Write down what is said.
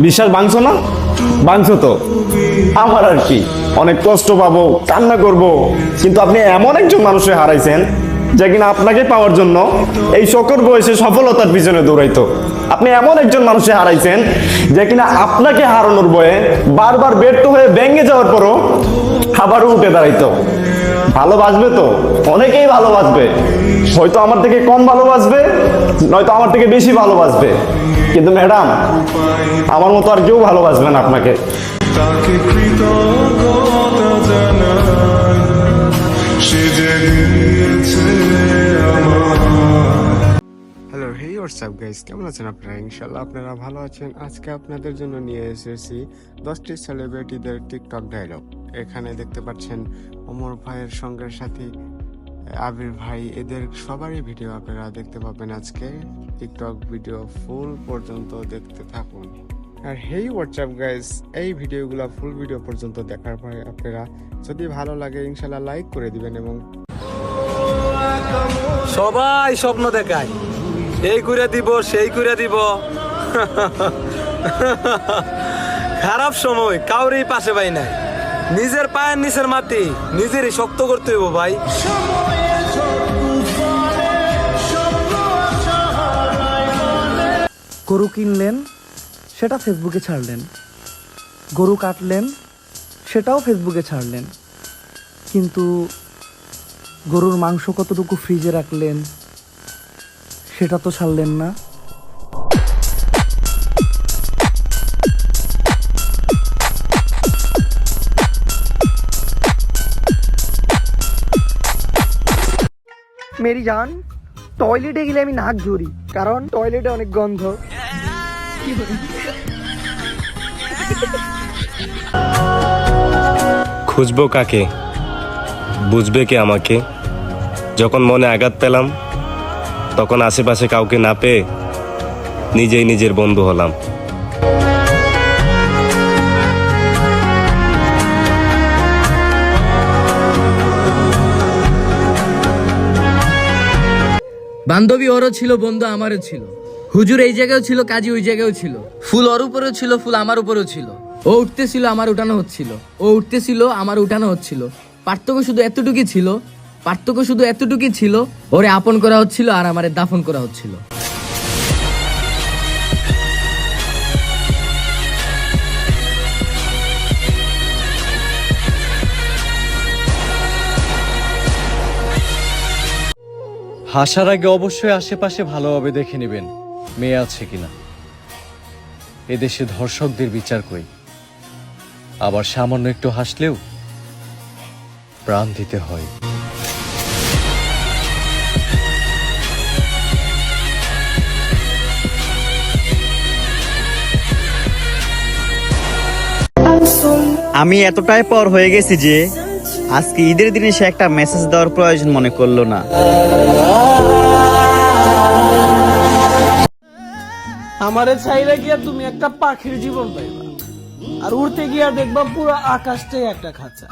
বিশ্বাস ভাঙছো না? ভাঙছো তো। আমার আর কি, অনেক কষ্ট পাবো, কান্না করব, কিন্তু আপনি এমন একজন মানুষকে হারাইছেন যে কিনা আপনাকে পাওয়ার জন্য এই শকর বয়সে সফলতার পিছনে দৌড়াইতো। আপনি এমন একজন মানুষকে হারাইছেন যে কিনা আপনাকে হারানোর ভয়ে বারবার ব্যর্থ হয়ে ভেঙে যাওয়ার পরও আবারও উঠে দাঁড়াইতো। ভালোবাসবে তো, অনেকেই ভালোবাসবে, হয়তো আমার থেকে কম ভালোবাসবে, নয়তো আমার থেকে বেশি ভালোবাসবে, কিন্তু ম্যাডাম আমার মতো আর কেউ ভালোবাসবে না আপনাকে। তাকে কৃতজ্ঞতা জানাই, সে যে দিয়েছে আমার। হ্যালো, হেই হোয়াটসঅ্যাপ গাইস, কেমন আছেন আপনারা? ইনশাল্লাহ আপনারা ভালো আছেন। আজকে আপনাদের জন্য নিয়ে এসেছি 10টি সেলিব্রিটিদের টিকটক ডায়লগ। এখানে দেখতে পাচ্ছেন ওমর ভাইয়ের সঙ্গে সাথী আবির ভাই, এদের সবারই ভিডিও আপনারা দেখতে পাবেন আজকে। টিকটক ভিডিও ফুল পর্যন্ত দেখতে থাকুন। আর হেই হোয়াটসঅ্যাপ গাইস, এই ভিডিওগুলো ফুল ভিডিও পর্যন্ত দেখার পরে আপনারা যদি ভালো লাগে ইনশাল্লাহ লাইক করে দিবেন। এবং সবাই স্বপ্ন দেখায়, এই করে দিব সেই করে দিব। খারাপ সময় কাউরেই পাশে পাই নাই। নিজের পায়ের নিচের মাটি নিজেরই শক্ত করতে হইব ভাই। গরু কিনলেন, সেটা ফেসবুকে ছাড়লেন। গরু কাটলেন, সেটাও ফেসবুকে ছাড়লেন। কিন্তু গরুর মাংস কতটুকু ফ্রিজে রাখলেন সেটা তো ছাড়লেন না। মেরি জান, টয়লেটে গেলে আমি নাক ঝরি, কারণ টয়লেটে অনেক গন্ধ। খুঁজবো কাকে, বুঝবে কে আমাকে? যখন মনে আঘাত পেলাম তখন আশেপাশে কাউকে না পেয়ে নিজেই নিজের বন্ধু হলাম। বান্ধবী ওরও ছিল, বন্ধু আমারও ছিল। হুজুর এই জায়গায়ও ছিল, কাজী ওই জায়গায়ও ছিল। ফুল ওর উপরেও ছিল, ফুল আমার উপরেও ছিল। ও উঠতেছিল, আমার উঠানো হচ্ছিল। ও উঠতেছিল, আমার উঠানো হচ্ছিল। পার্থক্য শুধু এতটুকুই ছিল, ওরে আপন করা হচ্ছিল আর আমারে দাফন করা হচ্ছিল। হাসার আগে অবশ্যই আশেপাশে ভালোভাবে দেখে নেবেন মেয়ে আছে কিনা। এদেশে ধর্ষকদের বিচার কই, আবার সামান্য একটু হাসলেও প্রাণ দিতে হয়। আমি এতটাই পর হয়ে গেছি যে আজকে ঈদের দিনে সে একটা মেসেজ দেওয়ার প্রয়োজন মনে করলো না। আমারে চাইলে গিয়া তুমি একটা পাখির জীবন পাইবা, আর উড়তে গিয়া দেখবা পুরো আকাশটাই একটা খাঁচা।